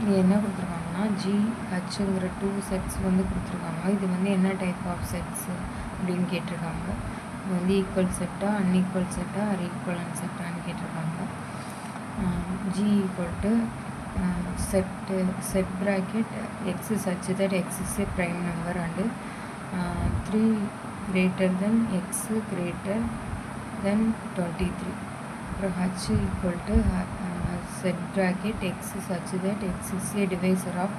இது என்ன கொடுத்துருக்காங்கன்னா GHங்கிற 2 செட்ஸ் வந்து கொடுத்துருக்காங்க. இது வந்து என்ன டைப் ஆஃப் செட்ஸு அப்படின்னு கேட்டிருக்காங்க. இது வந்து ஈக்குவல் செட்டா, அன்ஈக்குவல் செட்டா, ஆர் ஈக்குவலன்ட் செட்டான்னு கேட்டிருக்காங்க. G equal to set bracket x such that x is a prime number and 3 greater than x greater than 23. H equal to set bracket x such that x is a divisor of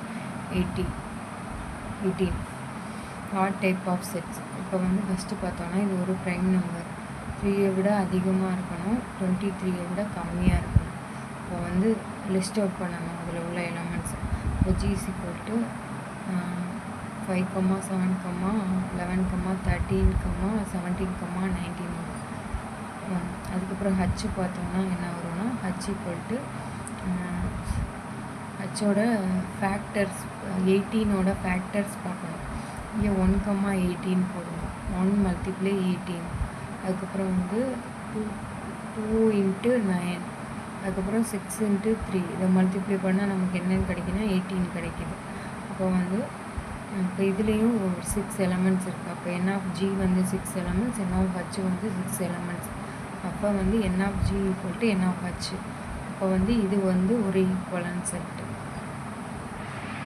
18. What type of sets? இப்போ வந்து first பார்த்தோன்னா இது ஒரு prime number, 3 விட அதிகமாக இருக்கணும், 23 விட கம்மியாக இருக்கணும். இப்போ வந்து லிஸ்ட் அவுட் பண்ணணும் அதில் உள்ள எலமெண்ட்ஸ். இப்போ G is equal to 5, 7, 11, 13, 17, 19. அதுக்கப்புறம் H பார்த்தோம்னா என்ன வரும்னா H equal to Hோட ஃபேக்டர்ஸ் 18ஓட ஃபேக்டர்ஸ் பார்க்கணும். இங்கே 1, 18 போடணும். 1 multiply 18. அதுக்கப்புறம் வந்து 2 into 9. அதுக்கப்புறம் 6 into 3. இதை மல்டிப்ளை பண்ணால் நமக்கு என்னென்னு கிடைக்குன்னா 18 கிடைக்கிது. அப்போ வந்து இப்போ இதுலேயும் ஒரு 6 எலமெண்ட்ஸ் இருக்குது. அப்போ n of G வந்து 6 எலமெண்ட்ஸ், n of H வந்து 6 எலமெண்ட்ஸ். அப்போ வந்து n of G equal to n of H. அப்போ வந்து இது வந்து ஒரு ஈக்குவலன்ட் செட்.